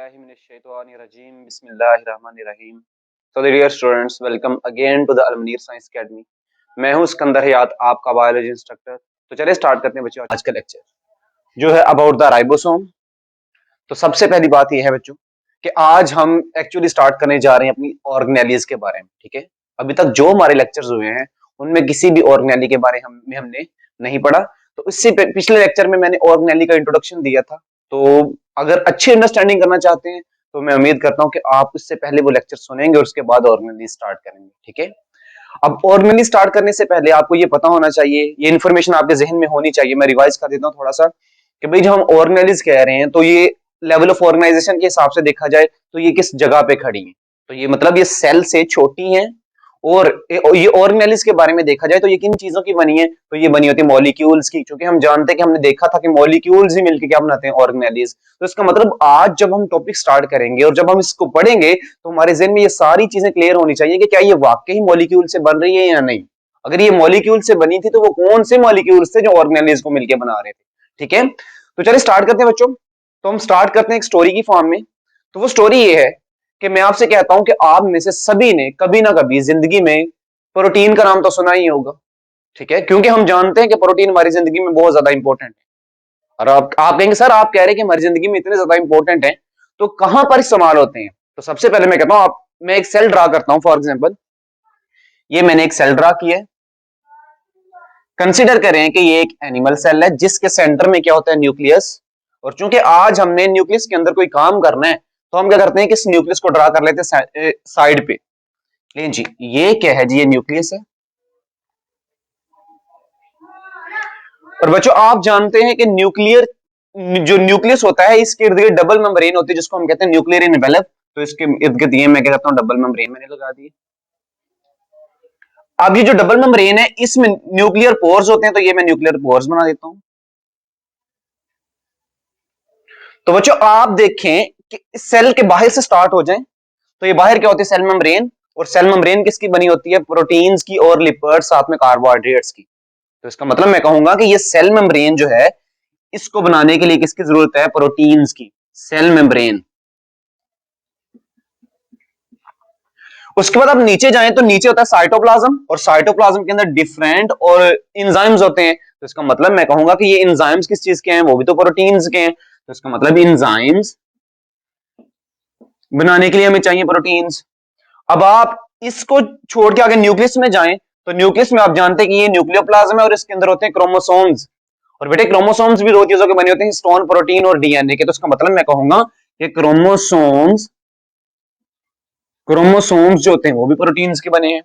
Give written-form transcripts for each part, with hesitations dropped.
बिस्मिल्लाहिर्रहमानिर्रहीम बिस्मिल्लाहिर्रहमानिर्रहीम। So dear students, welcome again to the Almanir Science Academy। मैं हूं सिकंदर हयात, आपका बायोलॉजी इंस्ट्रक्टर। तो चलिए स्टार्ट करते हैं बच्चों आज का लेक्चर जो है अबाउट द राइबोसोम। तो सबसे पहली बात यह है बच्चों कि आज हम एक्चुअली स्टार्ट करने जा रहे हैं अपनी ऑर्गेनेलीज के बारे में। ठीक है, अभी तक जो हमारे लेक्चर्स हुए हैं उनमें किसी भी ऑर्गेनेली के बारे में हमने नहीं पढ़ा। तो इससे पिछले लेक्चर में मैंने ऑर्गेनेली का इंट्रोडक्शन दिया था। तो अगर अच्छी अंडरस्टैंडिंग करना चाहते हैं तो मैं उम्मीद करता हूं कि आप इससे पहले वो लेक्चर सुनेंगे और उसके बाद ऑर्गेनेली स्टार्ट करेंगे। ठीक है, अब ऑर्गेनेली स्टार्ट करने से पहले आपको ये पता होना चाहिए, ये इन्फॉर्मेशन आपके जहन में होनी चाहिए। मैं रिवाइज कर देता हूँ थोड़ा सा कि भाई जब हम ऑर्गेनेलीज कह रहे हैं तो ये लेवल ऑफ ऑर्गेनाइजेशन के हिसाब से देखा जाए तो ये किस जगह पे खड़ी है। तो ये मतलब ये सेल से छोटी हैं। और ये ऑर्गेनेलीज के बारे में देखा जाए तो ये किन चीजों की बनी है, तो ये बनी होती है मॉलिक्यूल्स की, क्योंकि हम जानते हैं कि हमने देखा था कि मॉलिक्यूल्स ही मिलकर क्या बनाते हैं, ऑर्गेनेलीज। तो इसका मतलब आज जब हम टॉपिक स्टार्ट करेंगे और जब हम इसको पढ़ेंगे तो हमारे जहन में ये सारी चीजें क्लियर होनी चाहिए कि क्या ये वाकई मॉलिक्यूल से बन रही है या नहीं। अगर ये मॉलिक्यूल से बनी थी तो वो कौन से मॉलिक्यूल्स थे जो ऑर्गेनेलीज को मिलकर बना रहे थे। ठीक है, तो चलिए स्टार्ट करते हैं बच्चों। तो हम स्टार्ट करते हैं एक स्टोरी की फॉर्म में। तो वो स्टोरी ये है कि मैं आपसे कहता हूं कि आप में से सभी ने कभी ना कभी जिंदगी में प्रोटीन का नाम तो सुना ही होगा। ठीक है, क्योंकि हम जानते हैं कि प्रोटीन हमारी जिंदगी में बहुत ज्यादा इंपॉर्टेंट है। और आप कहेंगे सर आप कह रहे हैं कि हमारी जिंदगी में इतने ज्यादा इंपॉर्टेंट है तो कहां पर इस्तेमाल होते हैं। तो सबसे पहले मैं कहता हूं मैं एक सेल ड्रा करता हूं। फॉर एग्जाम्पल ये मैंने एक सेल ड्रा किया है। कंसिडर करें कि ये एक एनिमल सेल है जिसके सेंटर में क्या होता है, न्यूक्लियस। और चूंकि आज हमने न्यूक्लियस के अंदर कोई काम करना है तो हम क्या करते हैं कि इस न्यूक्लियस को ड्रा कर लेते हैं साइड पे। लेकिन जी ये क्या है जी, ये न्यूक्लियस है। और बच्चों आप जानते हैं कि जो न्यूक्लियस होता है इसके इर्द गिर्द डबल मेम्ब्रेन होती है जिसको हम कहते हैं न्यूक्लियर इनवेलप। तो इसके इर्द गिर्द ये मैं क्या कहता हूं, डबल मेम्ब्रेन मैंने लगा दी। अब ये जो डबल मेम्ब्रेन है इसमें न्यूक्लियर पोर्स होते हैं, तो ये मैं न्यूक्लियर पोर्स बना देता हूं। तो बच्चों आप देखें कि सेल के बाहर से स्टार्ट हो जाएं तो ये बाहर क्या होती है, सेल मेम्ब्रेन। और सेल मेम्ब्रेन किसकी बनी होती है, प्रोटीन्स की और लिपिड्स साथ में कार्बोहाइड्रेट्स की। तो इसका मतलब मैं कहूंगा कि ये सेल मेम्ब्रेन जो है इसको बनाने के लिए किसकी जरूरत है, प्रोटीन्स की, सेल मेम्ब्रेन। उसके बाद आप नीचे जाएं तो नीचे होता है साइटोप्लाज्म, और साइटोप्लाज्म के अंदर डिफरेंट और एंजाइम्स होते हैं। तो इसका मतलब मैं कहूंगा कि ये एंजाइम्स किस चीज के हैं, वो भी तो प्रोटीन्स के हैं। तो इसका मतलब एंजाइम्स बनाने के लिए हमें चाहिए प्रोटीन्स। अब आप इसको छोड़ के आगे न्यूक्लियस में जाएं तो न्यूक्लियस में आप जानते हैं कि ये न्यूक्लियोप्लाज्म है और इसके अंदर होते हैं क्रोमोसोम्स। और बेटे क्रोमोसोम्स भी दो चीजों के बने होते हैं, हिस्टोन प्रोटीन और डीएनए के। तो इसका मतलब मैं कहूंगा कि क्रोमोसोम्स जो होते हैं वो भी प्रोटीन्स के बने हैं।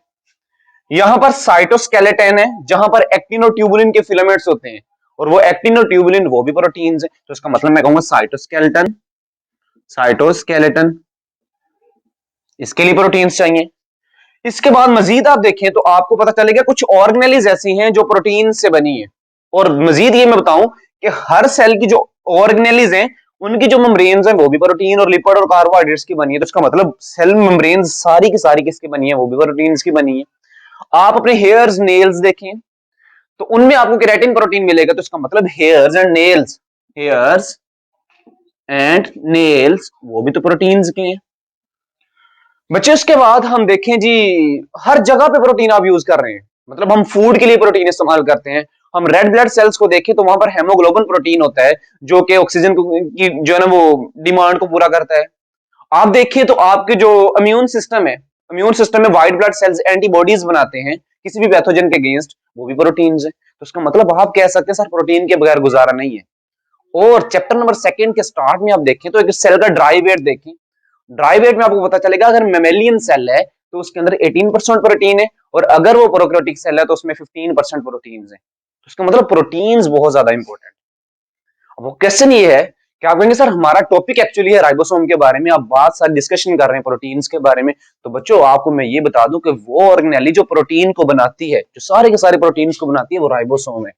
यहां पर साइटोस्केलेटन है जहां पर एक्टिन और ट्यूबुलिन के फिलामेंट्स होते हैं, और वो एक्टिन और ट्यूबुलिन वो भी प्रोटीन्स है। तो इसका मतलब मैं कहूंगा साइटोस्केलेटन इसके लिए प्रोटीन्स चाहिए। इसके बाद मजीद आप देखें तो आपको पता चलेगा कुछ ऑर्गेनेलीज ऐसी हैं जो प्रोटीन से बनी है। और मजीद ये मैं बताऊं कि हर सेल की जो ऑर्गेनेलीज हैं उनकी जो मेम्ब्रेन्स हैं वो भी प्रोटीन और लिपिड और कार्बोहाइड्रेट्स की बनी है। तो इसका मतलब सेल मेम्ब्रेन्स सारी की सारी किसकी बनी है, वो भी प्रोटीन्स की बनी है। आप अपने हेयर्स नेल्स देखें तो उनमें आपको केराटिन प्रोटीन मिलेगा। तो इसका मतलब हेयर्स एंड नेल्स वो भी तो प्रोटीन्स के हैं। बच्चे उसके बाद हम देखें जी हर जगह पे प्रोटीन आप यूज कर रहे हैं, मतलब हम फूड के लिए प्रोटीन इस्तेमाल करते हैं। हम रेड ब्लड सेल्स को देखें तो वहां पर हेमोग्लोबिन प्रोटीन होता है जो कि ऑक्सीजन की जो है ना वो डिमांड को पूरा करता है। आप देखिए तो आपके जो इम्यून सिस्टम में व्हाइट ब्लड सेल्स एंटीबॉडीज बनाते हैं किसी भी पैथोजन के अगेंस्ट, वो भी प्रोटीन्स है। तो इसका मतलब आप कह सकते हैं सर प्रोटीन के बगैर गुजारा नहीं है। और चैप्टर नंबर 2 के स्टार्ट में आप देखें तो एक सेल का ड्राई वेट देखें। ड्राई वेट में आपको पता चलेगा अगर मेमेलियन सेल है तो उसके अंदर 18% प्रोटीन है, और अगर वो प्रोकैरियोटिक सेल है तो उसमें 15% प्रोटीन है। तो इसका मतलब प्रोटीन्स बहुत ज्यादा इंपॉर्टेंट। अब वो क्वेश्चन ये है कि आप कहेंगे सर हमारा टॉपिक एक्चुअली है राइबोसोम के बारे में, आप बात सारी डिस्कशन कर रहे हैं प्रोटीन्स के बारे में। तो बच्चों आपको मैं ये बता दूं कि वो ऑर्गेनेली जो प्रोटीन को बनाती है, जो सारे के सारे प्रोटीन्स को बनाती है, वो राइबोसोम है।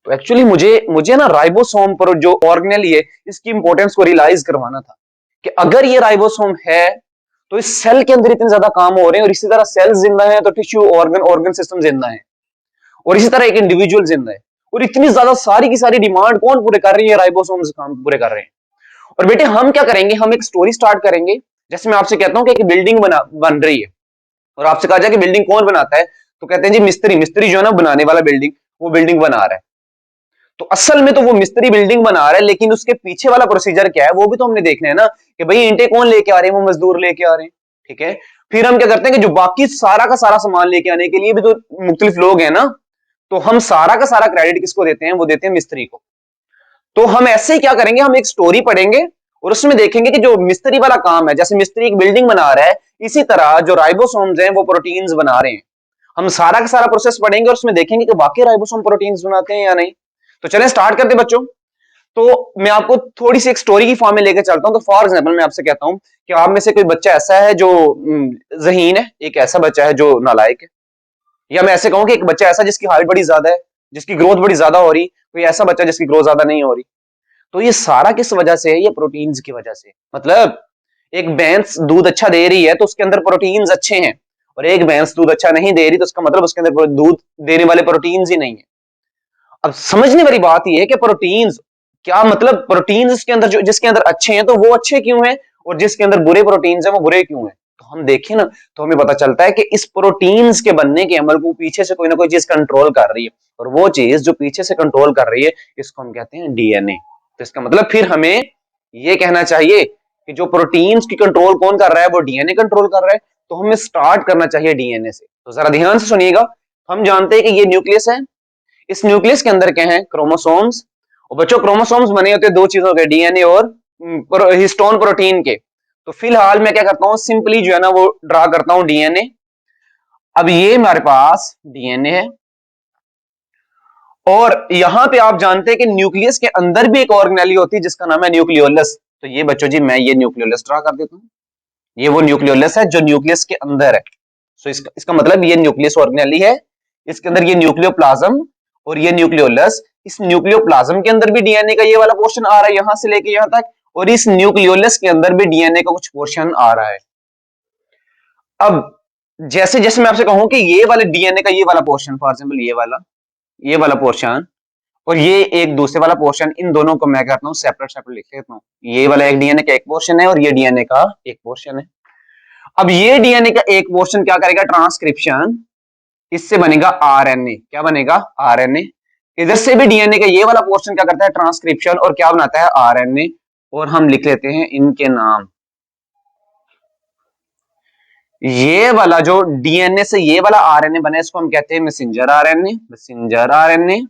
तो एक्चुअली मुझे ना राइबोसोम पर जो ऑर्गेनेली है इसकी इंपॉर्टेंस को रियलाइज करवाना था कि अगर ये राइबोसोम है तो इस सेल के अंदर इतने ज्यादा काम हो रहे हैं, और इसी तरह सेल जिंदा है तो टिश्यू ऑर्गन सिस्टम जिंदा है, और इसी तरह एक इंडिविजुअल जिंदा है। और इतनी ज्यादा सारी की सारी डिमांड कौन पूरे कर रही है, राइबोसोम्स काम पूरे कर रहे हैं। और बेटे हम क्या करेंगे, हम एक स्टोरी स्टार्ट करेंगे। जैसे मैं आपसे कहता हूं कि एक बिल्डिंग बन रही है, और आपसे कहा जाए कि बिल्डिंग कौन बनाता है, तो कहते हैं जी मिस्त्री। मिस्त्री जो है ना बनाने वाला बिल्डिंग, वो बिल्डिंग बना रहा है। तो असल में तो वो मिस्त्री बिल्डिंग बना रहा है, लेकिन उसके पीछे वाला प्रोसीजर क्या है वो भी तो हमने देखना है ना, कि भाई ईंटें कौन लेके आ रहे हैं, वो मजदूर लेके आ रहे हैं। ठीक है, फिर हम क्या करते हैं कि जो बाकी सारा का सारा सामान लेके आने के लिए भी तो मुख्तलिफ लोग हैं ना, तो हम सारा का सारा क्रेडिट किसको देते हैं, वो देते हैं मिस्त्री को। तो हम ऐसे ही क्या करेंगे, हम एक स्टोरी पढ़ेंगे और उसमें देखेंगे कि जो मिस्त्री वाला काम है, जैसे मिस्त्री एक बिल्डिंग बना रहा है, इसी तरह जो राइबोसोम्स हैं वो प्रोटीन्स बना रहे हैं। हम सारा का सारा प्रोसेस पढ़ेंगे और उसमें देखेंगे कि वाकई राइबोसोम प्रोटीन्स बनाते हैं या नहीं। तो चलें स्टार्ट करते बच्चों। तो मैं आपको थोड़ी सी एक स्टोरी की फॉर्म में लेकर चलता हूं। तो फॉर एग्जांपल मैं आपसे कहता हूं कि आप में से कोई बच्चा ऐसा है जो ज़हीन है, एक ऐसा बच्चा है जो नालायक है, या मैं ऐसे कहूं कि एक बच्चा ऐसा जिसकी हाइट बड़ी ज्यादा है, जिसकी ग्रोथ बड़ी ज्यादा हो रही, कोई ऐसा बच्चा जिसकी ग्रोथ ज्यादा नहीं हो रही। तो ये सारा किस वजह से है, ये प्रोटीन्स की वजह से। मतलब एक भैंस दूध अच्छा दे रही है तो उसके अंदर प्रोटीन्स अच्छे हैं, और एक भैंस दूध अच्छा नहीं दे रही तो उसका मतलब उसके अंदर दूध देने वाले प्रोटीन्स ही नहीं है। अब समझने वाली बात यह है कि प्रोटीन्स क्या मतलब, प्रोटीन्स इसके अंदर जो जिसके अंदर अच्छे हैं तो वो अच्छे क्यों हैं, और जिसके अंदर बुरे प्रोटीन्स हैं वो बुरे क्यों हैं। तो हम देखें ना, तो हमें पता चलता है कि इस प्रोटीन्स के बनने के अमल को पीछे से कोई ना कोई चीज कंट्रोल कर रही है, और वो चीज जो पीछे से कंट्रोल कर रही है इसको हम कहते हैं डीएनए। तो इसका मतलब फिर हमें ये कहना चाहिए कि जो प्रोटीन्स की कंट्रोल कौन कर रहा है, वो डीएनए कंट्रोल कर रहा है। तो हमें स्टार्ट करना चाहिए डीएनए से। तो जरा ध्यान से सुनिएगा। हम जानते हैं कि ये न्यूक्लियस है, इस न्यूक्लियस के अंदर क्या है, क्रोमोसोम्स। और बच्चों क्रोमोसोम्स बने होते हैं दो चीजों के, डीएनए और हिस्टोन प्रोटीन के। तो फिलहाल मैं क्या करता हूं, सिंपली जो है ना वो ड्रा करता हूं डीएनए। अब ये हमारे पास डीएनए है, और यहां पे आप जानते हैं कि न्यूक्लियस के अंदर भी एक ऑर्गेनेली होती है जिसका नाम है न्यूक्लियोलस। तो ये बच्चों जी मैं ये न्यूक्लियोलस ड्रा कर देता हूं। ये वो न्यूक्लियोलस है जो न्यूक्लियस के अंदर है। सो इसका मतलब ये न्यूक्लियस ऑर्गेनेली है, इसके अंदर ये न्यूक्लियोप्लाज्म और ये न्यूक्लियोलस। इस न्यूक्लियोप्लाज्म के अंदर भी डीएनए का ये वाला पोर्शन आ रहा है यहां से लेके यहां तक, और इस न्यूक्लियोलस के अंदर भी डीएनए का कुछ पोर्शन आ रहा है। अब जैसे जैसे मैं आपसे कहूं कि ये वाले डीएनए का ये वाला पोर्शन, फॉर एग्जाम्पल ये वाला पोर्शन और ये एक दूसरे वाला पोर्शन, इन दोनों को मैं कहता हूं सेपरेट सेपरेट लिख लेता हूं। ये वाला एक डीएनए का एक पोर्शन है और ये डीएनए का एक पोर्शन है। अब ये डीएनए का एक पोर्शन क्या करेगा, ट्रांसक्रिप्शन, इससे बनेगा आरएनए। क्या बनेगा, आरएनए। इधर से भी डीएनए का ये वाला पोर्शन क्या करता है, ट्रांसक्रिप्शन, और क्या बनाता है, आरएनए। और हम लिख लेते हैं इनके नाम। ये वाला जो डीएनए से ये वाला आरएनए बना है इसको हम कहते हैं मैसेंजर आरएनए, मैसेंजर आरएनए।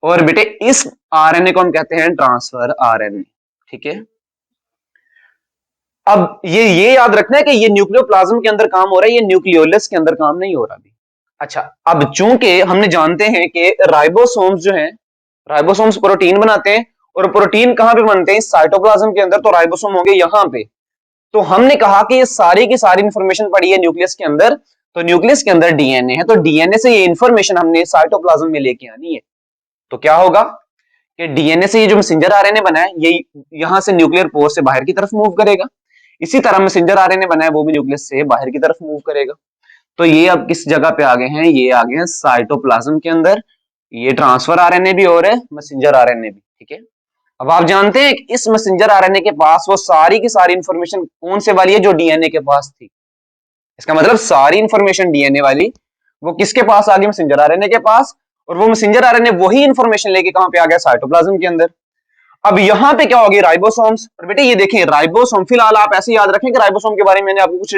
और बेटे इस आरएनए को हम कहते हैं ट्रांसफर आरएनए। ठीक है, अब ये याद रखना है कि ये न्यूक्लियोप्लाज्म के अंदर काम हो रहा है, ये न्यूक्लियोलस के अंदर काम नहीं हो रहा अभी। अच्छा, अब चूंकि हमने जानते हैं कि राइबोसोम्स जो हैं, राइबोसोम्स प्रोटीन बनाते हैं, और प्रोटीन कहां पे बनते हैं, साइटोप्लाज्म के अंदर। तो राइबोसोम हो गए यहां पे। तो हमने कहा कि ये सारी की सारी इंफॉर्मेशन पड़ी है न्यूक्लियस के अंदर, तो न्यूक्लियस के अंदर डीएनए है, तो डीएनए से ये इंफॉर्मेशन हमने साइटोप्लाज्म में लेके आनी है। तो क्या होगा कि डीएनए से ये जो मैसेंजर आरएनए बना है ये यहां से न्यूक्लियर पोर से बाहर की तरफ मूव करेगा, इसी तरह मैसेंजर आरएनए बना है वो भी न्यूक्लियस से बाहर की तरफ मूव करेगा। तो ये अब किस जगह पे आ गए हैं, ये आ गए हैं साइटोप्लाज्म के अंदर। ये ट्रांसफर आरएनए भी और है मैसेंजर आरएनए भी। ठीक है, अब आप जानते हैं कि इस मैसेंजर आरएनए के पास वो सारी की सारी इंफॉर्मेशन कौन से वाली है, जो डीएनए के पास थी। इसका मतलब सारी इंफॉर्मेशन डीएनए वाली वो किसके पास आ गई, मैसेंजर आरएनए के पास। और वो मैसेंजर आरएनए वही इंफॉर्मेशन लेके कहां पे आ गया, साइटोप्लाज्म के अंदर। अब यहां पे क्या होगी, राइबोसोम्स। और बेटे ये देखें राइबोसोम, फिलहाल आप ऐसे याद रखें कि राइबोसोम के बारे में मैंने आपको कुछ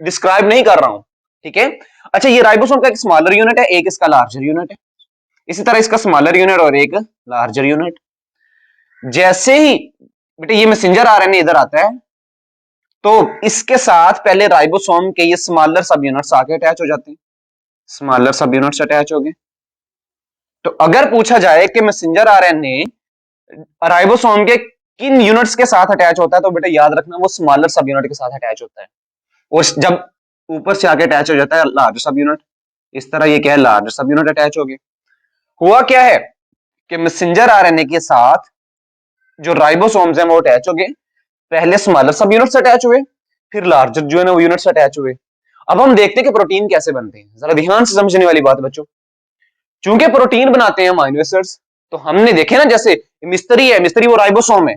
डिस्क्राइब नहीं कर रहा हूं। ठीक है, अच्छा ये राइबोसोम का एक स्मॉलर यूनिट है, एक इसका लार्जर यूनिट है। इसी तरह इसका स्मॉलर यूनिट और एक लार्जर यूनिट। जैसे ही बेटे ये मैसेंजर आरएनए इधर आता है, तो इसके साथ पहले राइबोसोम के ये स्मॉलर सब यूनिट्स आके अटैच हो जाते हैं, स्मॉलर सब यूनिट्स अटैच हो गए। तो अगर पूछा जाए कि मैसेंजर आरएनए राइबोसोम के किन यूनिट्स के साथ अटैच होता है, तो बेटा याद रखना वो स्मॉलर सब यूनिट के साथ अटैच होता है। और जब ऊपर से आके अटैच हो जाता है लार्ज सब यूनिट, इस तरह ये क्या है, लार्ज सब यूनिट अटैच हो गए। हुआ क्या है कि मैसेंजर आरएनए के साथ जो राइबोसोम्स हैं वो अटैच हो गए। पहले स्मॉलर सब यूनिट्स अटैच हुए, फिर लार्जर जो है ना वो यूनिट्स अटैच हुए। अब हम देखते हैं कि प्रोटीन कैसे बनते हैं, जरा ध्यान से समझने वाली बात बच्चों। चूंकि प्रोटीन बनाते हैं अमीनो एसिड्स, तो हमने देखे ना, जैसे मिस्त्री है, मिस्त्री वो राइबोसोम है,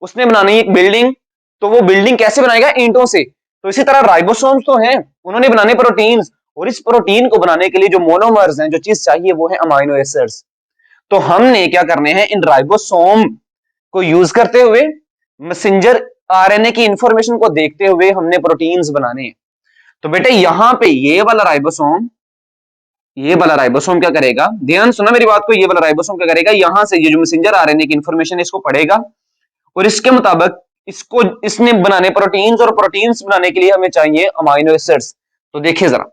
उसने बनानी है एक बिल्डिंग, तो वो बिल्डिंग कैसे बनाएगा? ईंटों से। तो इसी तरह राइबोसोम्स तो हैं, उन्होंने बनाने प्रोटीन्स, और इस प्रोटीन को बनाने के लिए जो मोनोमर्स हैं, जो चीज चाहिए वो है अमाइनो एसिड्स। तो हमने क्या करने हैं, इन राइबोसोम को यूज करते हुए मैसेंजर आरएनए की इंफॉर्मेशन को देखते हुए हमने प्रोटीन्स बनाने हैं। तो बेटे यहां पे ये वाला राइबोसोम क्या करेगा, ध्यान सुना मेरी बात को, ये वाला राइबोसोम क्या करेगा, यहां से ये जो मैसेंजर आरएनए की इंफॉर्मेशन है इसको पढ़ेगा, और इसके मुताबिक इसको इसने बनाने प्रोटीन्स, और प्रोटीन्स बनाने के लिए हमें चाहिए अमाइनो एसिड्स। तो देखिए जरा,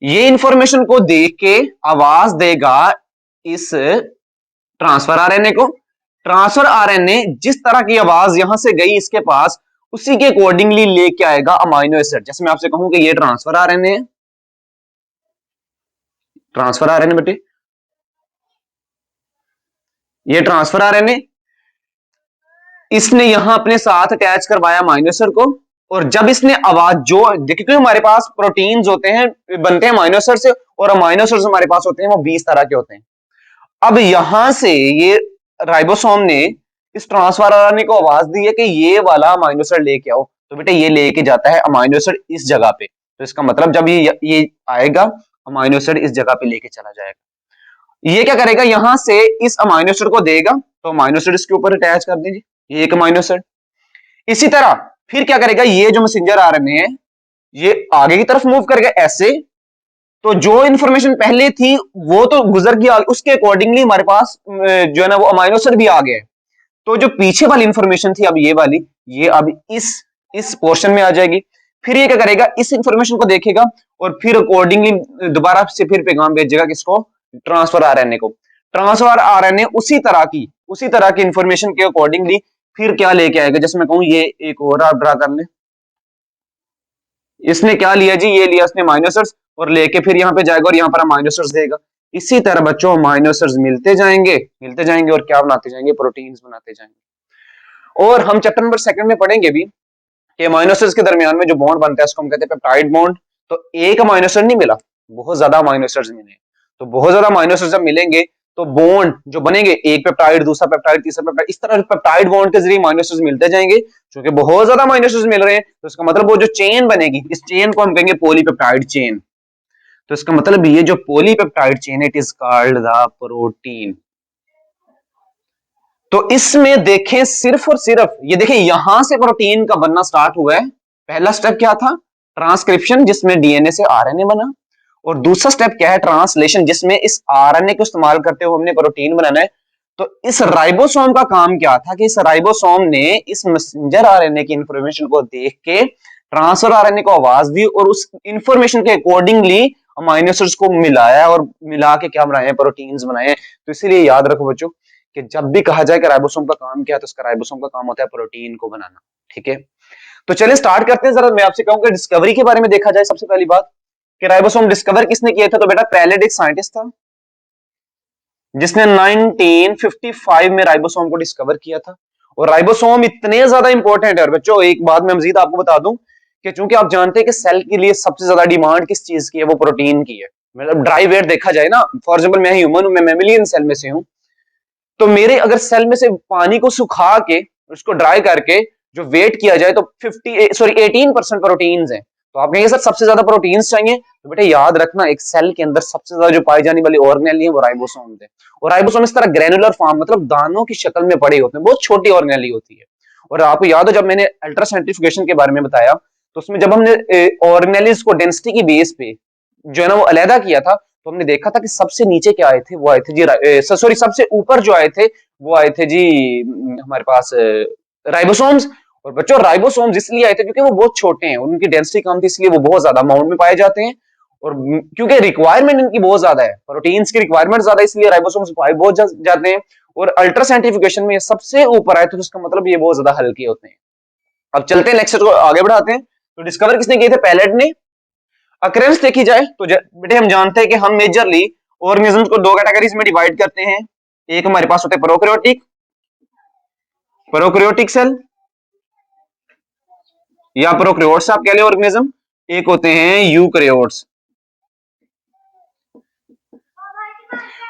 ये इंफॉर्मेशन को देख के आवाज देगा इस ट्रांसफर आरएनए को। ट्रांसफर आरएनए जिस तरह की आवाज यहां से गई इसके पास, उसी के अकॉर्डिंगली लेके आएगा अमाइनो एसिड। जैसे मैं आपसे कहूं कि ये ट्रांसफर आरएनए है, ट्रांसफर आरएनए बेटे, ये ट्रांसफर आरएनए, इसने यहां अपने साथ अटैच करवाया अमाइनो एसिड को, और जब इसने आवाज, जो देखिए क्योंकि हमारे पास प्रोटीन्स होते हैं, बनते हैं अमाइनो एसिड से, और अमाइनो एसिड्स हमारे पास होते हैं वो 20 तरह के होते हैं। अब यहां से ये राइबोसोम ने इस ट्रांसफर आरएनए को आवाज दी है कि ये वाला अमाइनो एसिड लेके आओ, तो बेटे ये लेके जाता है अमाइनो एसिड इस जगह पे। तो इसका मतलब जब ये आएगा, अमाइनो एसिड इस जगह पे लेके चला जाएगा। ये क्या करेगा, यहां से इस अमाइनो एसिड को देगा, तो अमाइनो एसिड इसके ऊपर अटैच कर दीजिए, ये एक अमाइनो एसिड। इसी तरह फिर क्या करेगा, ये जो मैसेंजर आरएनए है ये आगे की तरफ मूव करेगा ऐसे, तो जो इंफॉर्मेशन पहले थी वो तो गुजर गया, उसके अकॉर्डिंगली हमारे पास जो है ना वो अमाइनो एसिड भी आ गए। तो जो पीछे वाली इंफॉर्मेशन थी अब ये वाली, ये अब इस पोर्शन में आ जाएगी। फिर ये क्या करेगा, इस इंफॉर्मेशन को देखेगा और फिर अकॉर्डिंगली दोबारा से फिर पैगाम भेजेगा किसको, ट्रांसफर आरएनए को। ट्रांसफर आरएनए उसी तरह की इंफॉर्मेशन के अकॉर्डिंगली फिर क्या लेके आएगा, जैसे मैं कहूं ये एक और आप ड्रा कर ले, इसने क्या लिया जी, ये लिया इसने अमाइनो एसिड्स, और लेके फिर यहाँ पे जाएगा और यहाँ पर अमाइनो एसिड्स देगा। इसी तरह बच्चों अमाइनो एसिड्स मिलते जाएंगे और क्या बनाते जाएंगे, प्रोटीन्स बनाते जाएंगे। और हम चैप्टर नंबर 2 में पढ़ेंगे भी कि अमाइनो एसिड्स के दरमियान में जो बॉन्ड बनता है उसको हम कहते हैं पेप्टाइड बॉन्ड। तो एक अमाइनो एसिड नहीं मिला, बहुत ज्यादा अमाइनो एसिड्स मिले। तो बहुत ज्यादा अमाइनो एसिड्स जब मिलेंगे तो बॉन्ड जो बनेंगे, एक पेप्टाइड, दूसरा पेप्टाइड, तीसरा पेप्टाइड, इस तरह पेप्टाइड बॉन्ड के जरिए अमाइनो एसिड्स मिलते जाएंगे। क्योंकि बहुत ज्यादा अमाइनो एसिड्स मिल रहे हैं तो इसका मतलब वो जो चेन बनेगी, इस चेन को हम कहेंगे पॉलीपेप्टाइड चेन। तो इसका मतलब ये जो polypeptide chain, it is called the protein. तो इसमें देखें सिर्फ और सिर्फ ये देखें, यहां से प्रोटीन का बनना स्टार्ट हुआ है। पहला स्टेप क्या था, ट्रांसक्रिप्शन, जिसमें डीएनए से आरएनए बना। और दूसरा स्टेप क्या है, ट्रांसलेशन, जिसमें इस आरएनए को इस्तेमाल करते हुए हमने प्रोटीन बनाना है। तो इस राइबोसोम का काम क्या था कि इस राइबोसोम ने इस मैसेंजर आरएनए की इंफॉर्मेशन को देख के ट्रांसफर आरएनए को आवाज दी, और उस इंफॉर्मेशन के अकॉर्डिंगली अमाइनो एसिड्स को मिलाया, और मिला के क्या बनाए, प्रोटीन्स बनाए। तो इसीलिए याद रखो बच्चों कि जब भी कहा जाए कि राइबोसोम का काम क्या है, तो उसका राइबोसोम का काम होता है प्रोटीन को बनाना। ठीक है, तो चलिए स्टार्ट करते हैं। जरा मैं आपसे कहूंगा डिस्कवरी के बारे में देखा जाए, सबसे पहली बात कि राइबोसोम डिस्कवर किसने किया था, तो बेटा पैलेड एक साइंटिस्ट था जिसने 1955 में राइबोसोम को डिस्कवर किया था। और राइबोसोम इतने ज्यादा इंपॉर्टेंट है। और बच्चों एक बात मैं मजीद आपको बता दूं कि चूंकि आप जानते हैं कि सेल के लिए सबसे ज्यादा डिमांड किस चीज की है, वो प्रोटीन की है। मतलब ड्राई वेट देखा जाए ना, फॉर एग्जाम्पल मैं ह्यूमन हूं, मैं मैमिलियन सेल में से हूं, तो मेरे अगर सेल में से पानी को सुखा के उसको ड्राई करके जो वेट किया जाए तो 18% प्रोटीन्स हैं। तो आप कहेंगे सर सबसे ज्यादा प्रोटीन्स चाहिए, तो बेटा याद रखना एक सेल के अंदर सबसे ज्यादा जो पाई जाने वाली ऑर्गेनेली है वो राइबोसोम है। और राइबोसोम इस तरह ग्रेनुलर फॉर्म, मतलब दानों की शक्ल में पड़े होते हैं, बहुत छोटी ऑर्गेनेली होती है। और आपको याद हो जब मैंने अल्ट्रा सेंट्रीफ्यूगेशन के बारे में बताया, तो उसमें जब हमने ऑर्गेनेलीज को डेंसिटी की बेस पे जो है ना वो अलहदा किया था, तो हमने देखा था कि सबसे नीचे क्या आए थे, वो आए थे जी सॉरी सबसे ऊपर जो आए थे वो आए थे जी हमारे पास राइबोसोम्स। और बच्चों राइबोसोम्स इसलिए आए थे क्योंकि वो बहुत छोटे हैं, उनकी डेंसिटी कम थी, इसलिए वो बहुत ज्यादा अमाउंट में पाए जाते हैं। और क्योंकि रिक्वायरमेंट इनकी बहुत ज्यादा है, प्रोटीन्स की रिक्वायरमेंट ज्यादा है, इसलिए राइबोसोम्स पाए बहुत जाते हैं। और अल्ट्रा साइंटिफिकेशन में सबसे ऊपर आए थे, तो इसका मतलब ये बहुत ज्यादा हल्के होते हैं। अब चलते हैं लेक्चर को आगे बढ़ाते हैं। तो डिस्कवर किसने किए थे, पैलेट ने। अकरेंस देखी जाए तो बेटे हम जानते हैं कि हम मेजरली ऑर्गेनिजम्स को दो कैटेगरीज में डिवाइड करते हैं। एक हमारे पास होते हैं प्रोकैरियोटिक सेल या प्रोकैरियोट्स आप कह ले ऑर्गेनिज्म, एक होते हैं यूकैरियोट्स।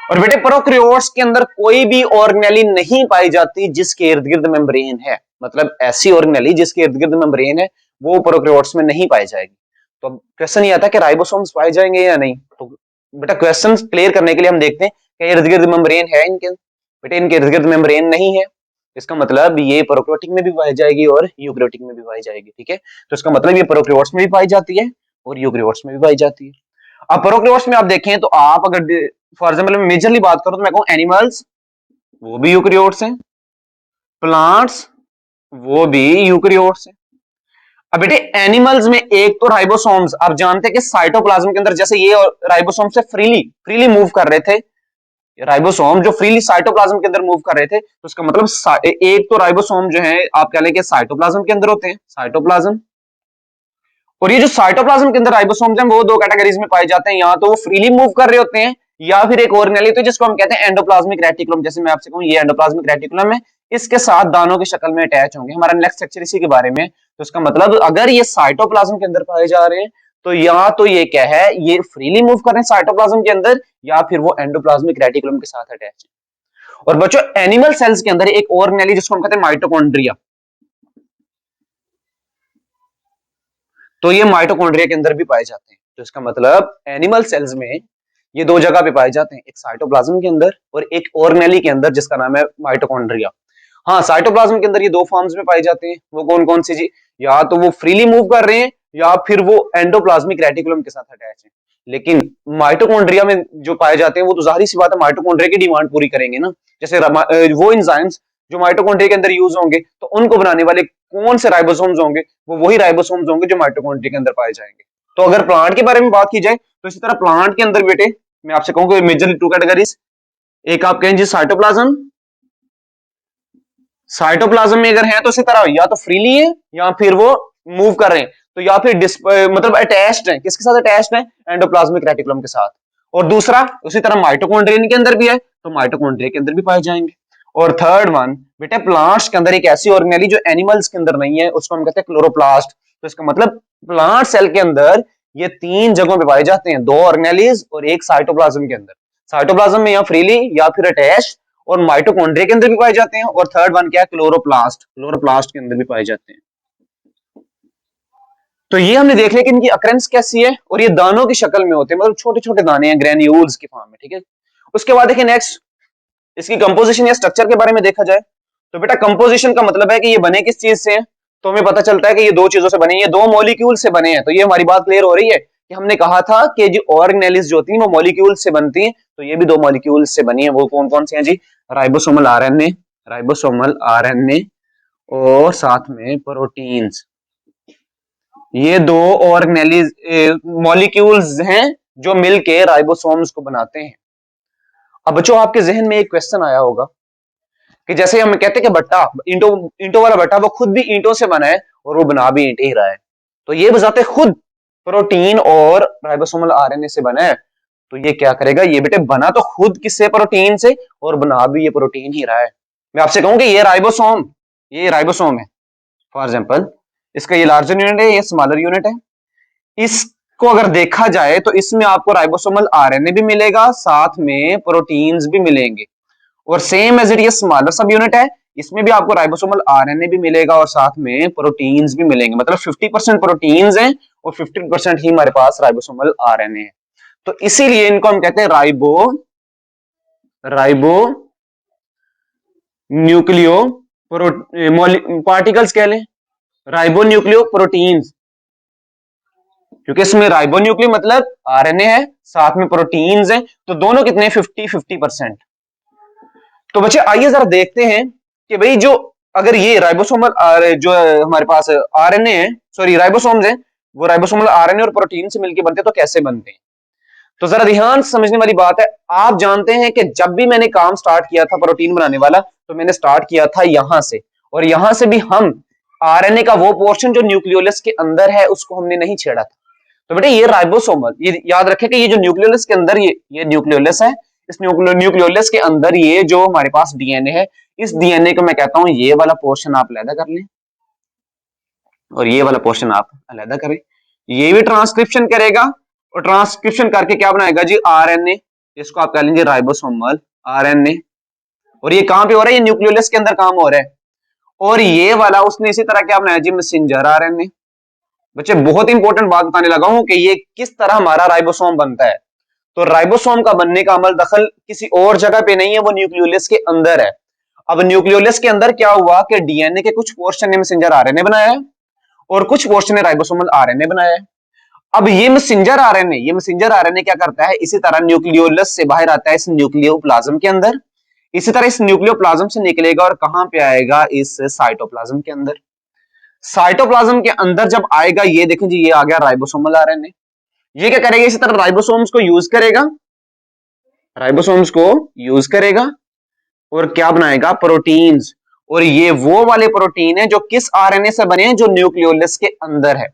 और बेटे प्रोकैरियोट्स के अंदर कोई भी ऑर्गेनेली नहीं पाई जाती जिसके इर्द गिर्द मेम्ब्रेन है, मतलब ऐसी ऑर्गेनेली जिसके इर्द गिर्द मेम्ब्रेन है वो प्रोकैरियोट्स में नहीं पाई जाएगी। तो अब क्वेश्चन ये आता है कि राइबोसोम्स पाए जाएंगे या नहीं। तो बेटा क्वेश्चन क्लियर करने के लिए हम देखते हैं कि इर्द गिर्द मेम्ब्रेन है इनके, बेटे इनके इर्द गिर्द मेम्ब्रेन नहीं है, इसका मतलब ये प्रोकैरियोटिक में भी पाई जाएगी और यूकैरियोटिक में भी पाई जाएगी। ठीक है, तो इसका मतलब ये प्रोकैरियोट्स में भी पाई जाती है और यूकैरियोट्स में भी पाई जाती है। अब प्रोकैरियोट्स में आप देखें तो आप अगर फॉर एग्जाम्पल मेजरली बात करो तो मैं कहूं एनिमल्स वो भी यूकैरियोट्स हैं, प्लांट्स वो भी यूकैरियोट्स हैं। अब बेटे एनिमल्स में एक तो राइबोसोम्स, आप जानते हैं कि साइटोप्लाज्म के अंदर जैसे ये राइबोसोम से फ्रीली मूव कर रहे थे, राइबोसोम जो फ्रीली साइटोप्लाज्म के अंदर मूव कर रहे थे, तो उसका मतलब एक तो राइबोसोम जो है आप कह लें कि साइटोप्लाज्म के अंदर होते हैं, साइटोप्लाज्म, और ये जो साइटोप्लाज्म के अंदर राइबोसोम्स हैं वो दो कैटेगरीज में पाए जाते हैं, या तो वो फ्रीली मूव कर रहे होते हैं या फिर एक ऑर्गेनेली तो जिसको हम कहते हैं एंडोप्लाज्मिक रेटिकुलम। जैसे मैं आपसे कहूं ये एंडोप्लाज्मिक रेटिकुलम है, इसके साथ दानों की शक्ल में अटैच होंगे। हमारा नेक्स्ट लेक्चर इसी के बारे में। तो इसका मतलब अगर ये साइटोप्लाज्म के अंदर पाए जा रहे हैं तो या तो ये क्या है, ये फ्रीली मूव कर रहे हैं साइटोप्लाज्म के अंदर, या फिर वो एंडोप्लाज्मिक रेटिकुलम के साथ अटैच है। और बच्चों एनिमल सेल्स के अंदर एक ऑर्गेनेली जिसको हम कहते हैं माइटोकॉन्ड्रिया, तो ये माइटोकॉन्ड्रिया के अंदर भी पाए जाते हैं। तो इसका मतलब एनिमल सेल्स में ये दो जगह पे पाए जाते हैं, एक साइटोप्लाज्म के अंदर और एक ऑर्गेनेली के अंदर जिसका नाम है माइटोकॉन्ड्रिया। हाँ, साइटोप्लाज्म के अंदर ये दो फॉर्म्स में पाए जाते हैं, वो कौन कौन सी जी, या तो वो फ्रीली मूव कर रहे हैं या फिर वो एंडोप्लाज्मिक रेटिकुलम के साथ अटैच है। लेकिन माइटोकॉन्ड्रिया में जो पाए जाते हैं वो तो जाहिर सी बात है माइटोकॉन्ड्रिया की डिमांड पूरी करेंगे ना। जैसे वो एंजाइम्स जो माइटोकॉन्ड्रिया के अंदर यूज होंगे तो उनको बनाने वाले कौन से राइबोसोम्स होंगे, वो वही राइबोसोम्स होंगे जो माइटोकॉन्ड्रिया के अंदर पाए जाएंगे। तो अगर प्लांट के बारे में बात की जाए तो इसी तरह प्लांट के अंदर बेटे मैं आपसे कहूंगा मेजरली टू कैटेगरीज, एक आप कहें जी साइटोप्लाज्म, साइटोप्लाज्म में अगर है तो इसी तरह या तो फ्रीली है या फिर वो मूव कर रहे हैं, तो या फिर मतलब अटैच्ड है, किसके साथ अटैच्ड है, एंडोप्लाज्मिक रेटिकुलम के साथ। और दूसरा उसी तरह माइटोकॉन्ड्रिया के अंदर भी है तो माइटोकॉन्ड्रिया के अंदर भी पाए जाएंगे। और थर्ड वन बेटे प्लांट्स के अंदर एक ऐसी ऑर्गेनेली जो एनिमल्स के अंदर नहीं है, उसको हम कहते हैं क्लोरोप्लास्ट। तो इसका मतलब प्लांट सेल के अंदर ये तीन जगहों पे पाए जाते हैं, दो ऑर्गेनेलीज और एक साइटोप्लाज्म के अंदर। साइटोप्लाज्म में या फ्रीली या फिर अटैच, और माइटोकॉन्ड्रिया के अंदर भी पाए जाते हैं। और थर्ड वन क्या है, क्लोरोप्लास्ट, क्लोरोप्लास्ट के अंदर भी पाए जाते हैं। तो ये हमने देख लिया कि इनकी अकरेंस कैसी है, और ये दानों की शक्ल में होते हैं, मतलब छोटे छोटे दाने हैं ग्रेन्यूल्स की फॉर्म में। ठीक है, उसके बाद देखिए नेक्स्ट इसकी कंपोजिशन या स्ट्रक्चर के बारे में देखा जाए तो बेटा कंपोजिशन का मतलब है कि ये बने किस चीज से हैं। तो हमें पता चलता है कि ये दो चीजों से बने हैं, ये दो मॉलिक्यूल से बने हैं। तो ये हमारी बात क्लियर हो रही है कि हमने कहा था कि जो ऑर्गेनेलिस जो होती है वो मॉलिक्यूल से बनती हैं, तो ये भी दो मॉलिक्यूल से बनी है। वो कौन कौन से हैं जी, राइबोसोमल आरएनए, राइबोसोमल आरएनए और साथ में प्रोटीन्स, ये दो ऑर्गेनेलिस मॉलिक्यूल्स हैं जो मिलके राइबोसोम्स को बनाते हैं। अब बच्चों आपके जहन में एक क्वेश्चन आया होगा कि जैसे हम कहते हैं कि भट्टा, ईंटों ईंटों वाला भट्टा वो खुद भी ईंटों से बना है और वो बना भी ईंट ही रहा है, तो ये बजाते खुद प्रोटीन और राइबोसोमल आरएनए से बना है। तो ये क्या करेगा, ये बेटे बना तो खुद किससे, प्रोटीन से, और बना भी ये प्रोटीन ही रहा है। मैं आपसे कहूं कि ये राइबोसोम है फॉर एग्जाम्पल, इसका ये लार्जर यूनिट है, ये स्मॉलर यूनिट है। इसको अगर देखा जाए तो इसमें आपको राइबोसोमल आरएनए भी मिलेगा, साथ में प्रोटीन्स भी मिलेंगे। और सेम एज इट ये स्मॉलर सब यूनिट है, इसमें भी आपको राइबोसोमल आरएनए भी मिलेगा और साथ में प्रोटीन्स भी मिलेंगे। मतलब 50% प्रोटीन्स हैं और 50% ही हमारे पास राइबोसोमल आरएनए है। तो इसीलिए इनको हम कहते हैं राइबो न्यूक्लियो पार्टिकल्स कह लें, राइबो न्यूक्लियो प्रोटीन्स, क्योंकि इसमें राइबो न्यूक्लियो मतलब आरएनए है, साथ में प्रोटीन्स हैं, तो दोनों कितने 50-50%। तो बच्चे आइए जरा देखते हैं कि भाई जो अगर ये राइबोसोमल जो हमारे पास आरएनए है, सॉरी राइबोसोम्स हैं, वो राइबोसोमल आरएनए और प्रोटीन से मिलकर बनते हैं, तो कैसे बनते हैं। तो जरा ध्यान समझने वाली बात है, आप जानते हैं कि जब भी मैंने काम स्टार्ट किया था प्रोटीन बनाने वाला, तो मैंने स्टार्ट किया था यहां से, और यहां से भी हम आरएनए का वो पोर्शन जो न्यूक्लियोलस के अंदर है उसको हमने नहीं छेड़ा था। तो बेटे ये राइबोसोमल, ये याद रखें कि ये जो न्यूक्लियोलस के अंदर ये न्यूक्लियोलस है, इस न्यूक्लियोलस के अंदर ये जो हमारे पास डीएनए है, इस डीएनए को मैं कहता हूं ये वाला पोर्शन आप अलग कर लें और ये वाला पोर्शन आप अलग करें। ये भी ट्रांसक्रिप्शन करेगा और ट्रांसक्रिप्शन करके क्या बनाएगा जी, आरएनए। इसको आप कह लेंगे राइबोसोमल आरएनए। और ये कहां पे हो रहा है? ये न्यूक्लियोलस के अंदर काम हो रहा है। और ये वाला उसने इसी तरह क्या बनाया जी? Messenger RNA. बच्चे बहुत इंपॉर्टेंट बात बताने लगा हूं कि ये किस तरह हमारा राइबोसोम बनता है। तो राइबोसोम का बनने का अमल दखल किसी और जगह पे नहीं है, वो न्यूक्लियोलस के अंदर है। अब न्यूक्लियोलस के अंदर क्या हुआ कि डीएनए के कुछ पोर्शन ने मैसेंजर आरएनए बनाया है और कुछ पोर्शन ने राइबोसोमल आरएनए बनाया है। अब ये मैसेंजर आरएनए क्या करता है? इसी तरह न्यूक्लियोलस से बाहर आता है इस न्यूक्लियोप्लाज्म के अंदर। इसी तरह इस न्यूक्लियोप्लाज्म से निकलेगा और कहां पे आएगा? इस साइटोप्लाज्म के अंदर। साइटोप्लाज्म के अंदर जब आएगा, ये देखें जी, ये आ गया राइबोसोमल आरएनए। ये क्या करेगा? इसी तरह राइबोसोम्स को यूज करेगा, राइबोसोम्स को यूज करेगा और क्या बनाएगा? प्रोटीन्स। और ये वो वाले प्रोटीन है जो किस आरएनए से बने हैं? जो न्यूक्लियोलस के अंदर है।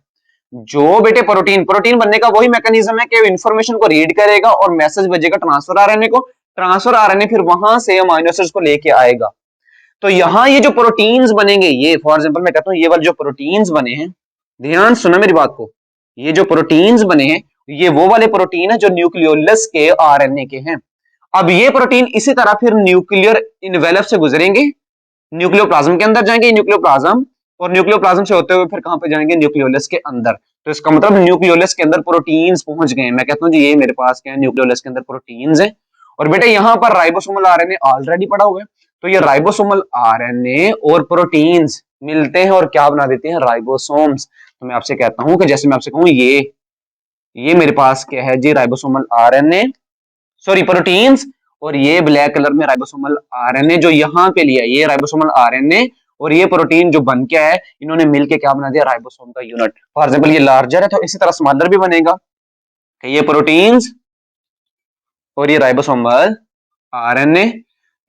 जो बेटे प्रोटीन प्रोटीन बनने का वही मैकेनिज्म है कि इंफॉर्मेशन को रीड करेगा और मैसेज भेजेगा ट्रांसफर आरएनए को। ट्रांसफर आरएनए फिर वहां से अमीनो एसिड्स को लेके आएगा। तो यहां ये जो प्रोटीन्स बनेंगे, ये फॉर एग्जांपल मैं कहता हूं ये वाले जो प्रोटीन्स बने हैं, ध्यान सुनो मेरी बात को, ये जो प्रोटीन्स बने हैं ये वो वाले प्रोटीन है जो न्यूक्लियोलस के आरएनए के हैं। अब ये प्रोटीन इसी तरह फिर न्यूक्लियर इनवेलप से गुजरेंगे, न्यूक्लियोप्लाज्म के अंदर जाएंगे, न्यूक्लियोप्लाज्म, और न्यूक्लियोप्लाज्म से होते हुए फिर कहां पे जाएंगे? न्यूक्लियोलस के अंदर। तो इसका मतलब न्यूक्लियोलस के अंदर प्रोटीन्स पहुंच गए। मैं कहता हूं जी ये मेरे पास क्या है? न्यूक्लियोलस के अंदर प्रोटीन्स है। और बेटा यहां पर राइबोसोमल आरएनए ऑलरेडी पड़ा हुआ है। तो ये राइबोसोमल आरएनए और प्रोटीन्स मिलते हैं और क्या बना देते हैं? राइबोसोम्स। तो मैं आपसे कहता हूं कि जैसे मैं आपसे कहूं ये मेरे पास क्या है जी? Ribosomal RNA, sorry proteins. और ये ब्लैक कलर में राइबोसोमल आरएनए जो यहां पे लिया है, ये राइबोसोमल आरएनए और ये प्रोटीन जो बन के है, इन्होंने मिलके क्या बना दिया? राइबोसोम का यूनिट। फॉर एग्जांपल ये लार्जर है तो इसी तरह स्मॉलर भी बनेगा कि ये प्रोटीन्स और ये राइबोसोमल आरएनए,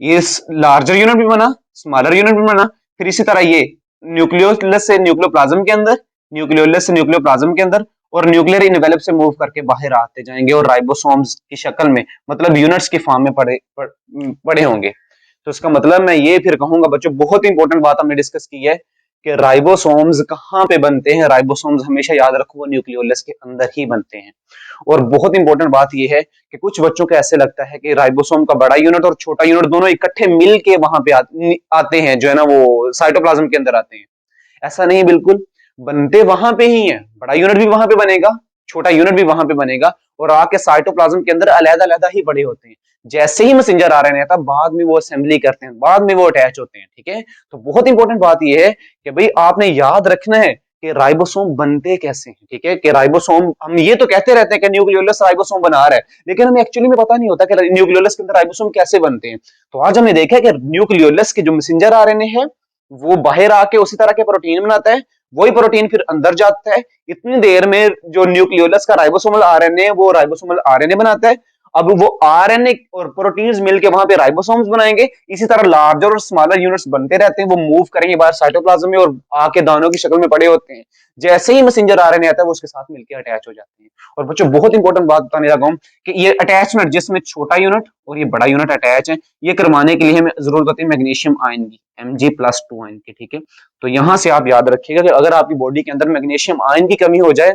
ये लार्जर यूनिट भी बना, स्मॉलर यूनिट भी बना। फिर इसी तरह ये न्यूक्लियोलस से न्यूक्लियोप्लाज्म के अंदर, न्यूक्लियोलस से न्यूक्लियोप्लाज्म के अंदर, और न्यूक्लियर इनवेलप से मूव करके बाहर आते जाएंगे और राइबोसोम्स की शक्ल में, मतलब यूनिट्स की फॉर्म में पड़े होंगे। तो इसका मतलब मैं ये फिर कहूंगा बच्चों, बहुत इंपॉर्टेंट बात हमने डिस्कस की है कि राइबोसोम्स कहां पे बनते हैं। राइबोसोम्स हमेशा याद रखो वो न्यूक्लियोलस के अंदर ही बनते हैं। और बहुत इंपॉर्टेंट बात यह है कि कुछ बच्चों को ऐसे लगता है कि राइबोसोम का बड़ा यूनिट और छोटा यूनिट दोनों इकट्ठे मिल के वहां पे आते हैं, जो है ना वो साइटोप्लाज्म के अंदर आते हैं। ऐसा नहीं, बिल्कुल बनते वहां पे ही है। बड़ा यूनिट भी वहां पे बनेगा, छोटा यूनिट भी वहां पे बनेगा, और आके साइटोप्लाज्म के अंदर अलग-अलग ही बड़े होते हैं। जैसे ही मैसेंजर आरएनए आता है, बाद में वो असेंबली करते हैं, बाद में वो अटैच होते हैं। ठीक है, तो बहुत इंपॉर्टेंट बात यह है कि भाई आपने याद रखना है कि राइबोसोम बनते कैसे हैं। ठीक है, कि राइबोसोम, हम ये तो कहते रहते हैं कि न्यूक्लियोलस राइबोसोम बना रहा है, लेकिन हमें एक्चुअली में पता नहीं होता कि न्यूक्लियोलस के अंदर राइबोसोम कैसे बनते हैं। तो आज हमने देखा कि न्यूक्लियोलस के जो मैसेंजर आरएनए है वो बाहर आके उसी तरह के प्रोटीन बनाता है, वही प्रोटीन फिर अंदर जाता है। इतनी देर में जो न्यूक्लियोलस का राइबोसोमल आरएनए वो राइबोसोमल आरएनए बनाता है। अब वो आरएनए और प्रोटीन्स मिलके वहां पे राइबोसोम्स बनाएंगे। इसी तरह लार्जर और स्मॉलर यूनिट्स बनते रहते हैं, वो मूव करेंगे बाहर साइटोप्लाज्म में और आके दानों की शक्ल में पड़े होते हैं। जैसे ही मैसेंजर आरएनए आता है वो उसके साथ मिलकर अटैच हो जाते हैं। और बच्चों बहुत इंपॉर्टेंट बात बताने लगा हूं कि ये अटैचमेंट, जिसमें छोटा यूनिट और ये बड़ा यूनिट अटैच है, ये करवाने के लिए हमें जरूरत होती है मैग्नीशियम आयन की, Mg+2 आयन की। ठीक है, तो यहां से आप याद रखिएगा कि अगर आपकी बॉडी के अंदर मैग्नीशियम आयन की कमी हो जाए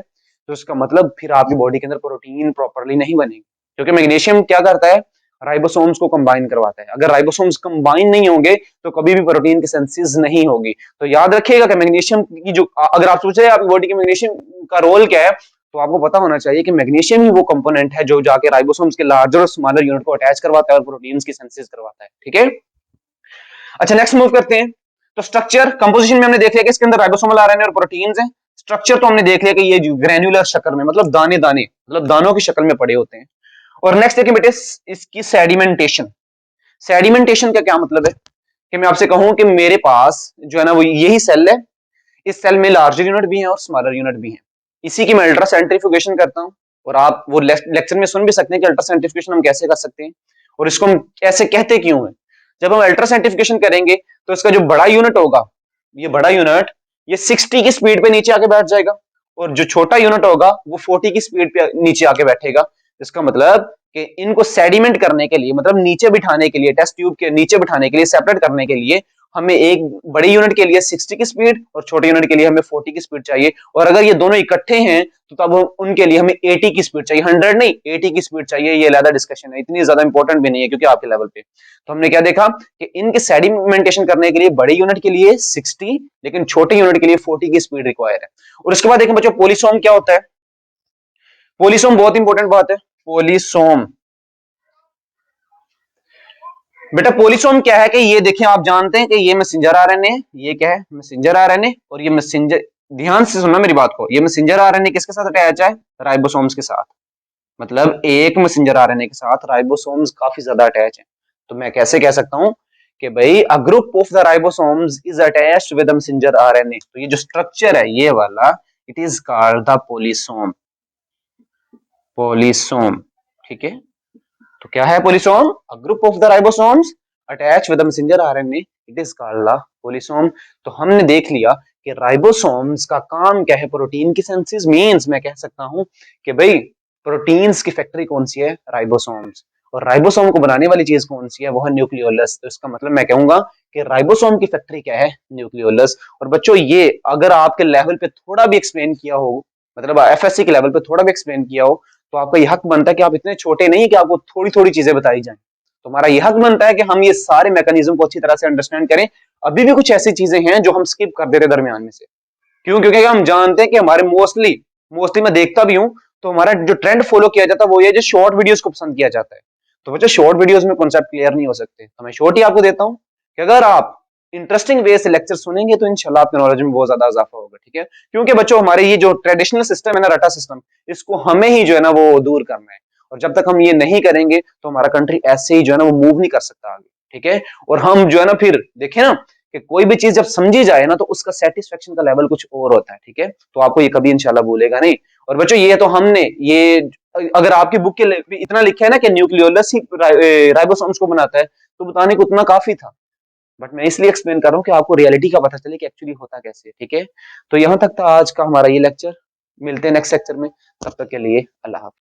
तो इसका मतलब फिर आपकी बॉडी के अंदर प्रोटीन प्रॉपर्ली नहीं बनेगी, क्योंकि मैग्नीशियम क्या करता है? राइबोसोम्स को कंबाइन करवाता है। अगर राइबोसोम्स कंबाइन नहीं होंगे तो कभी भी प्रोटीन की सिंथेसिस नहीं होगी। तो याद रखिएगा कि मैग्नीशियम की जो, अगर आप सोच रहे हैं आपकी बॉडी के मैग्नीशियम का रोल क्या है, तो आपको पता होना चाहिए कि मैग्नीशियम ही वो कंपोनेंट है जो जाके राइबोसोम्स के लार्जर और स्मॉलर यूनिट को अटैच करवाता है और प्रोटीन्स की सिंथेसिस करवाता है। ठीक है, अच्छा नेक्स्ट मूव करते हैं। तो स्ट्रक्चर कंपोजिशन में हमने देख लिया कि इसके अंदर राइबोसोमल आरएनए और प्रोटीन्स हैं। स्ट्रक्चर तो हमने देख लिया कि ये ग्रैन्युलर शक्ल में, मतलब दाने दाने, मतलब दानों की शक्ल में पड़े होते हैं। और नेक्स्ट देखिए बेटे इसकी सेडिमेंटेशन। सेडिमेंटेशन का क्या मतलब है कि मैं आपसे कहूं कि मेरे पास जो है ना वो यही सेल है, इस सेल में लार्जर यूनिट भी है और स्मॉलर यूनिट भी है। इसी की मैं अल्ट्रा सेंट्रीफ्यूगेशन करता हूं, और आप वो लेक्चर में सुन भी सकते हैं कि अल्ट्रा सेंट्रीफ्यूगेशन हम कैसे कर सकते हैं और इसको हम कैसे कहते क्यों है। जब हम अल्ट्रा सेंट्रीफ्यूगेशन करेंगे तो इसका जो बड़ा यूनिट होगा, ये बड़ा यूनिट ये 60 की स्पीड पे नीचे आके बैठ जाएगा, और जो छोटा यूनिट होगा वो 40 की स्पीड पे नीचे आके बैठेगा। इसका मतलब कि इनको सेडिमेंट करने के लिए, मतलब नीचे बिठाने के लिए, टेस्ट ट्यूब के नीचे बिठाने के लिए, सेपरेट करने के लिए हमें एक बड़ी यूनिट के लिए 60 की स्पीड और छोटे यूनिट के लिए हमें 40 की स्पीड चाहिए, और अगर ये दोनों इकट्ठे हैं तो तब उनके लिए हमें 80 की स्पीड चाहिए, 100 नहीं 80 की स्पीड चाहिए। ये अलग डिस्कशन है, इतनी ज्यादा इंपॉर्टेंट भी नहीं है क्योंकि आपके लेवल पे। तो हमने क्या देखा कि इनके सेडिमेंटेशन करने के लिए बड़ी यूनिट के लिए 60 लेकिन छोटे यूनिट के लिए 40 की स्पीड रिक्वायर है। और उसके बाद देखें बच्चों पोलिसोम क्या होता है। पोलिसोम बहुत इंपॉर्टेंट बात है। पोलिसोम बेटा पोलिसोम क्या है कि ये देखें आप जानते हैं कि ये मैसेंजर आरएनए, ये क्या है मैसेंजर आरएनए, और ये मैसेंजर, ध्यान से सुनना मेरी बात को, ये मैसेंजर आरएनए किसके साथ अटैच है, राइबोसोम्स के साथ। मतलब एक मैसेंजर आरएनए के साथ राइबोसोम्स काफी ज्यादा अटैच है। तो मैं कैसे कह सकता हूं कि भाई a group of the ribosomes is attached with the messenger RNA, तो ये जो स्ट्रक्चर है ये वाला it is called the polysome. Polysome, ठीक है। तो क्या है polysome, a group of the ribosomes attach with the messenger RNA, it is called the polysome. तो हमने देख लिया कि राइबोसोम्स का काम क्या है, प्रोटीन की सिंथेसिस, मींस मैं कह सकता हूं कि भाई प्रोटीन्स की फैक्ट्री कौन सी है, राइबोसोम्स, और राइबोसोम को बनाने वाली चीज कौन सी है, वो है न्यूक्लियोलस। तो इसका मतलब मैं कहूंगा कि राइबोसोम की फैक्ट्री क्या है, न्यूक्लियोलस। और बच्चों ये अगर आपके लेवल पे थोड़ा भी एक्सप्लेन किया हो, मतलब एफएससी के लेवल पे थोड़ा भी एक्सप्लेन किया हो, तो आपका यह हक बनता है कि आप इतने छोटे नहीं कि आपको थोड़ी थोड़ी चीजें बताई जाएं। तो हमारा यह हक बनता है कि हम ये सारे मैकेनिज्म को अच्छी तरह से अंडरस्टैंड करें। अभी भी कुछ ऐसी चीजें हैं जो हम स्किप कर देते दरमियान में से, क्यों, क्योंकि हम जानते हैं कि हमारे मोस्टली मोस्टली मैं देखता भी हूं तो हमारा जो ट्रेंड फॉलो किया जाता है वो ये जो शॉर्ट वीडियोस को पसंद किया जाता है। तो बच्चों शॉर्ट वीडियोस में कॉन्सेप्ट क्लियर नहीं हो सकते, तो मैं शॉर्ट ही आपको देता हूं कि अगर आप इंटरेस्टिंग वे से लेक्चर सुनेंगे तो इंशाल्लाह आपके नॉलेज में बहुत ज्यादा इजाफा होगा, ठीक है। क्योंकि बच्चों हमारे ये जो ट्रेडिशनल सिस्टम है ना, रटा सिस्टम, इसको हमें ही जो है ना वो दूर करना है, और जब तक हम ये नहीं करेंगे तो हमारा कंट्री ऐसे ही जो है ना वो मूव नहीं कर सकता आगे, ठीक है। और हम जो है ना फिर देखें ना कि कोई भी चीज जब समझी जाए ना तो उसका सेटिस्फेक्शन का लेवल कुछ और होता है, ठीक है। तो आपको ये कभी इंशाल्लाह भूलेगा नहीं। और बच्चों ये तो हमने ये, अगर आपकी बुक के इतना लिखा है ना कि न्यूक्लियोलस ही राइबोसोम्स को बनाता है, तो बताने को उतना काफी था, बट मैं इसलिए एक्सप्लेन कर रहा हूँ कि आपको रियलिटी का पता चले कि एक्चुअली होता कैसे है, ठीक है। तो यहां तक था आज का हमारा ये लेक्चर, मिलते हैं नेक्स्ट लेक्चर में, तब तक के लिए अल्लाह हाफ़िज़।